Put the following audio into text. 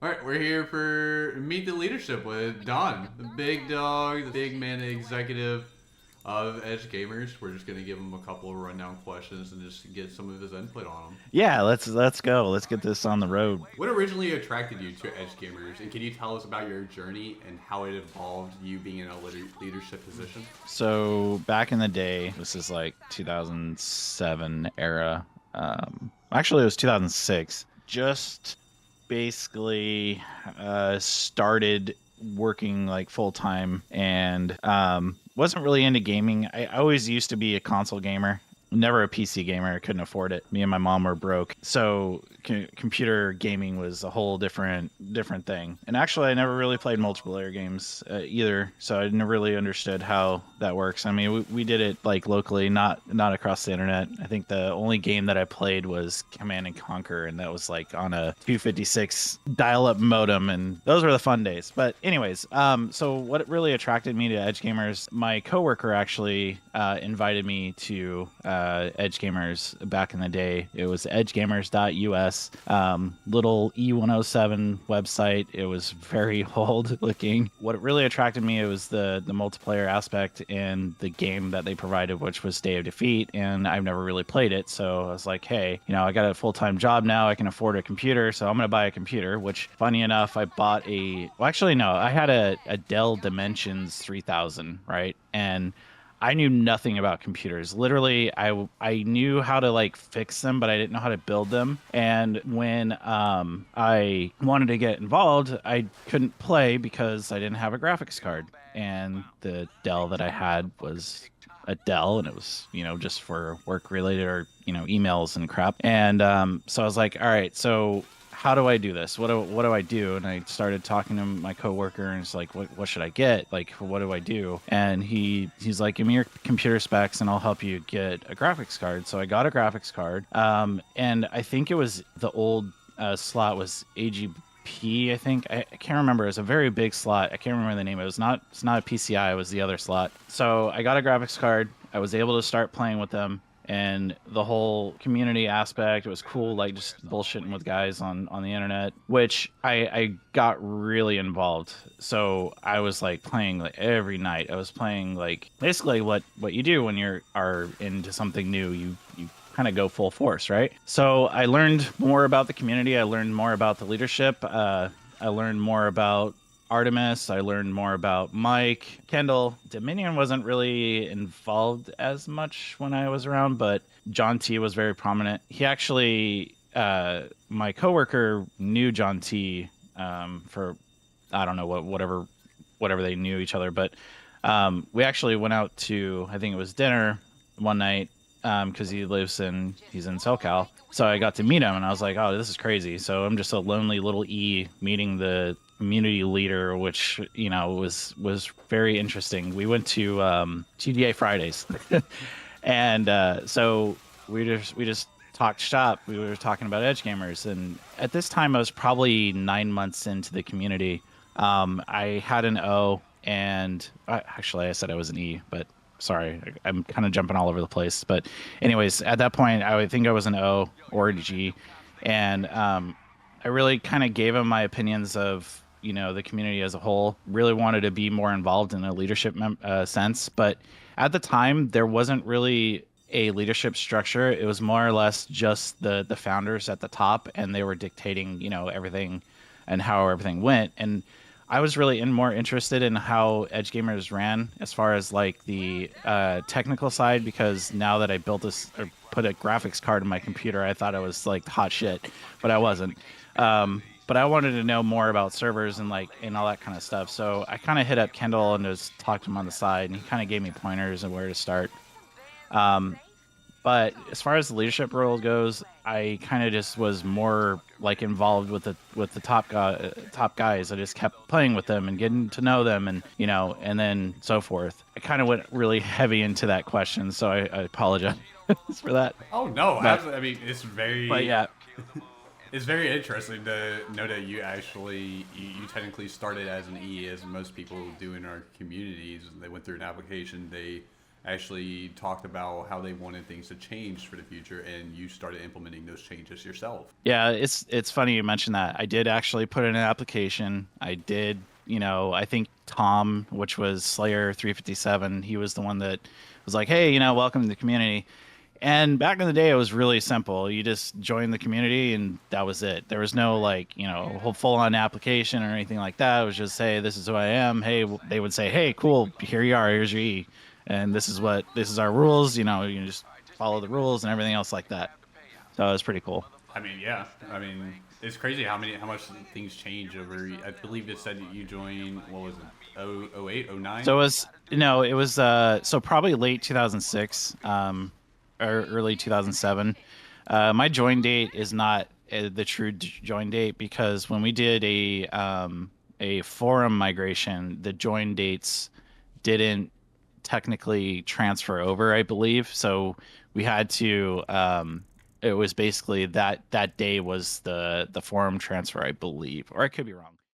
All right, we're here for Meet the Leadership with Don, the big dog, the big man executive of Edge Gamers. We're just going to give him a couple of rundown questions and just get some of his input on them. Yeah, let's go. Let's get this on the road. What originally attracted you to Edge Gamers, and can you tell us about your journey and how it evolved you being in a leadership position? So back in the day, this is like 2007 era. Actually, it was 2006. Just basically started working like full time and wasn't really into gaming. I always used to be a console gamer. Never a PC gamer. I couldn't afford it. Me and my mom were broke, so computer gaming was a whole different thing. And actually, I never really played multiplayer games either, so I never really understood how that works. I mean, we did it like locally, not across the internet. I think the only game that I played was Command and Conquer, and that was like on a 256 dial-up modem, and those were the fun days. But anyways, so what really attracted me to Edge Gamers, my coworker actually invited me to Edge Gamers back in the day. It was edgegamers.us, little E107 website. It was very old looking. What really attracted me, it was the multiplayer aspect and the game that they provided, which was Day of Defeat, and I've never really played it. So I was like, hey, I got a full-time job now. I can afford a computer, so I'm going to buy a computer, which funny enough, I bought actually, no, I had a Dell Dimensions 3000, right? And I knew nothing about computers. Literally, I knew how to like fix them, but I didn't know how to build them. And when I wanted to get involved, I couldn't play because I didn't have a graphics card. And the Dell that I had was a Dell, and it was just for work related or emails and crap. And so I was like, all right, so how do I do this? What do I do? And I started talking to my coworker, and it's like, what should I get? Like, what do I do? And he's like, give me your computer specs, and I'll help you get a graphics card. So I got a graphics card, and I think it was the old slot was AGP. I think I can't remember. It was a very big slot. I can't remember the name. It's not a PCI. It was the other slot. So I got a graphics card. I was able to start playing with them, and the whole community aspect, it was cool, like just bullshitting with guys on the internet, which I got really involved. So I was like playing like every night. I was playing like basically what you do when are into something new. You kind of go full force, right? So I learned more about the community. I learned more about the leadership. I learned more about Artemis. I learned more about Mike. Kendall. Dominion wasn't really involved as much when I was around, but John T was very prominent. He actually, my coworker knew John T for, I don't know, whatever they knew each other, but we actually went out to, I think it was dinner one night, because he's in SoCal. So I got to meet him, and I was like, oh, this is crazy. So I'm just a lonely little E meeting the community leader, which was very interesting. We went to TDA Fridays, and so we just talked shop. We were talking about Edge Gamers, and at this time I was probably 9 months into the community. I had an O, and actually I said I was an E, but sorry, I'm kind of jumping all over the place. But anyways, at that point I would think I was an O or a G, and I really kind of gave him my opinions of the community as a whole. Really wanted to be more involved in a leadership sense, but at the time there wasn't really a leadership structure. It was more or less just the founders at the top, and they were dictating everything and how everything went. And I was really more interested in how Edge Gamers ran as far as like the technical side, because now that I built this or put a graphics card in my computer, I thought I was like hot shit, but I wasn't. But I wanted to know more about servers and all that kind of stuff. So I kind of hit up Kendall and just talked to him on the side, and he kind of gave me pointers and where to start. But as far as the leadership role goes, I kind of just was more like involved with the top guys. I just kept playing with them and getting to know them, and and then so forth. I kind of went really heavy into that question, so I apologize for that. Oh no, But I mean, it's but very yeah, it's very interesting to know that you technically started as an E, as most people do in our communities. They went through an application, they actually talked about how they wanted things to change for the future, and you started implementing those changes yourself. Yeah, it's funny you mentioned that. I did actually put in an application. I did, I think Tom, which was Slayer 357, he was the one that was like, "Hey, welcome to the community." And back in the day, it was really simple. You just joined the community, and that was it. There was no like, whole full-on application or anything like that. It was just, "Hey, this is who I am." Hey, they would say, "Hey, cool, here you are. Here's your E, and this is our rules." You just follow the rules and everything else like that. So it was pretty cool. I mean, yeah. I mean, it's crazy how much things change over. I believe it said that you joined. What was it? 08, 09? So it was it was so probably late 2006, or early 2007. My join date is not the true join date because when we did a forum migration, the join dates didn't technically transfer over, I believe. So we had to it was basically that day was the forum transfer, I believe, or I could be wrong.